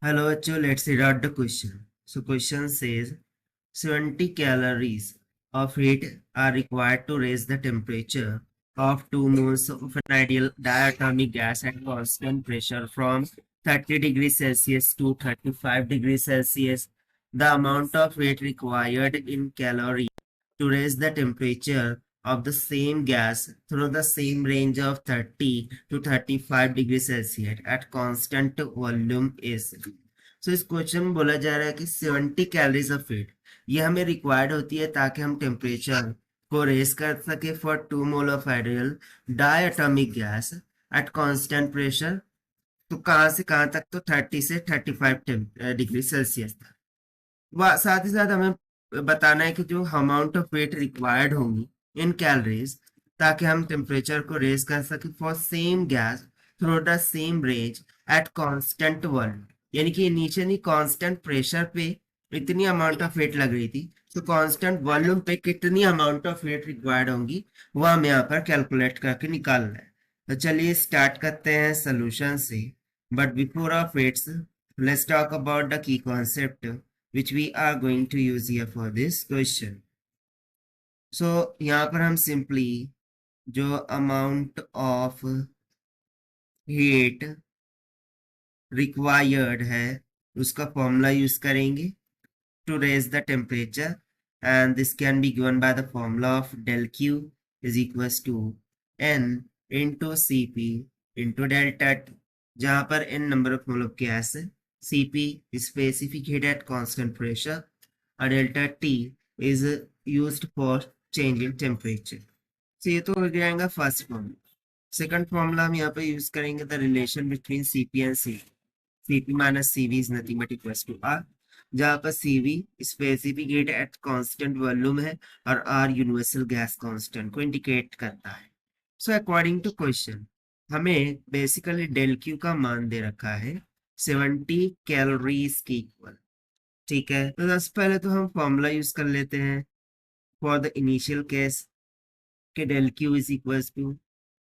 Hello, Achu. Let's read out the question. So, question says 70 calories of heat are required to raise the temperature of 2 moles of an ideal diatomic gas at constant pressure from 30 degrees Celsius to 35 degrees Celsius. The amount of heat required in calories to raise the temperature of the same gas through the same range of 30 to 35 degrees Celsius at constant volume is. सो इस question में बोला जा रहा है कि 70 calories of heat ये हमें required होती है ताकि हम टेम्परेचर को रेस कर सके for 2 mole of ideal diatomic gas at constant pressure. तो कहाँ से कहाँ तक? तो 30 से 35 डिग्री सेल्सियस तक। साथ ही साथ हमें बताना है कि जो अमाउंट ऑफ वेट रिक्वायर्ड होंगी इन कैलोरीज ताकि हम टेम्परेचर को रेज कर सके for same gas through the same range at constant volume. यानी कि नीचे नहीं, कांस्टेंट प्रेशर पे इतनी अमाउंट ऑफ वेट लग रही थी, तो कांस्टेंट वॉल्यूम पे कितनी अमाउंट ऑफ वेट रिक्वायर्ड होंगी वो हमें यहाँ पर कैलकुलेट करके निकालना है। तो चलिए स्टार्ट करते हैं सोल्यूशन से। But before of its, let's talk about the key concept which we are going to use here for this question. So यहाँ पर हम simply जो amount of heat required है उसका formula use करेंगे to raise the temperature, and this can be given by the formula of del Q is equals to N into Cp into delta T, जहाँ पर N number of mole of gas है, Cp is specific heat at constant pressure, और delta T is used for change in temperature. So ये तो हो जाएगा first formula. Second formula हम यहाँ पे यूज करेंगे the relation between Cp and Cv। Cp minus Cv is nothing but equals to R, जहाँ पर Cv specific heat at constant volume है और R यूनिवर्सल गैस कांस्टेंट को इंडिकेट करता है। सो अकॉर्डिंग टू क्वेश्चन हमें basically del Q का मान दे रखा है 70 कैलोरीज के इक्वल। ठीक है, तो सबसे पहले तो हम फॉर्मूला यूज कर लेते हैं फॉर द इनिशियल केस के del Q is equals to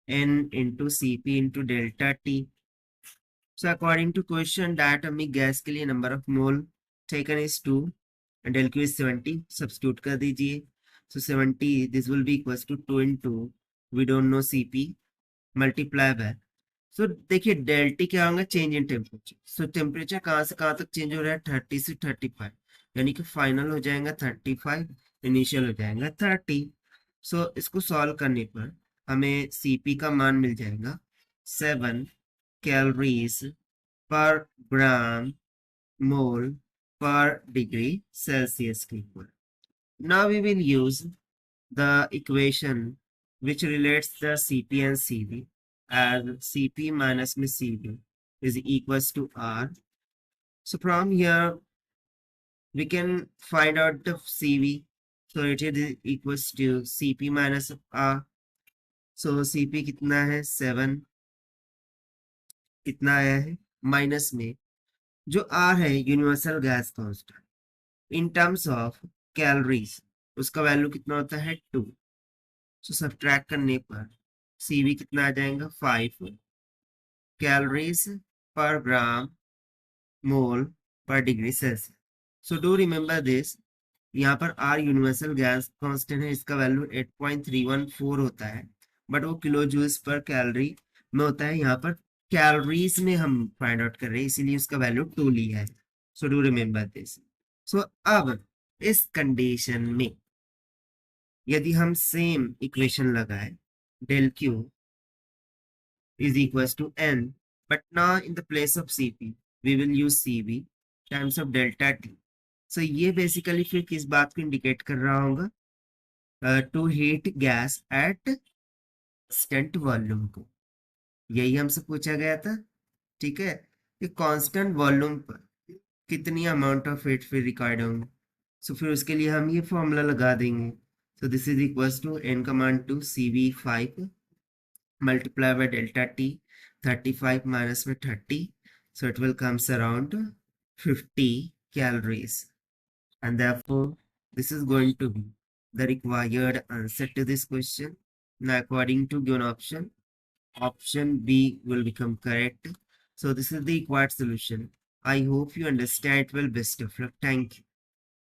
N into Cp into delta T. So according to question, diatomic gas के लिए number of mole taken is 2 and del Q is 70. Substitute कर दीजिए. So 70 this will be equals to 2 into we don't know Cp multiply by. So देखिए del T क्या होगा? Change in temperature. So temperature कहाँ से कहाँ तक change हो रहा है? 30 से 35, यानी कि फाइनल हो जाएगा 35, इनिशियल हो जाएगा 30। सो इसको सॉल्व करने पर हमें Cp का मान मिल जाएगा 7 कैलोरीज पर ग्राम मोल per degree Celsius equal. Now we will use the equation which relates the Cp and Cv as Cp minus Cv is equals to R. So from here we can find out the Cv. So it is equals to Cp minus R. So Cp कितना है? 7। कितना आया है? Minus में जो R है universal gas constant in terms of calories उसका value कितना होता है? 2। सो सब्ट्रैक्ट करने पर Cv कितना आ जाएगा? 5 कैलोरीज पर ग्राम मोल पर degree Celsius. So do remember this, यहाँ पर R यूनिवर्सल गैस कांस्टेंट है, इसका वैल्यू 8.314 होता है, बट वो किलो जूल्स पर कैलोरी में होता है। यहाँ पर कैलोरीज में हम फाइंड आउट कर रहे हैं, इसीलिए उसका वैल्यू 2 लिया है। So do remember this. So अब इस कंडीशन में यदि हम सेम इक्वेशन लगाए del Q is equals to N, but now in the place of Cp we will use Cv times of delta T. So ये basically फिर किस बात को इंडिकेट कर रहा होगा? To heat gas at constant volume को, यही हमसे पूछा गया था। ठीक है, कि कांस्टेंट वॉल्यूम पर कितनी अमाउंट ऑफ हीट फिर रिक्वायर्ड होंगे। सो फिर उसके लिए हम ये फॉर्मूला लगा देंगे। So this is equals to N का मान 2 Cv5 multiply by delta T, 35 minus में 30, so it will comes around 50 calories, and therefore this is going to be the required answer to this question. Now according to given option, option B will become correct. So this is the required solution I hope you understand. Well, best of luck. Thank you.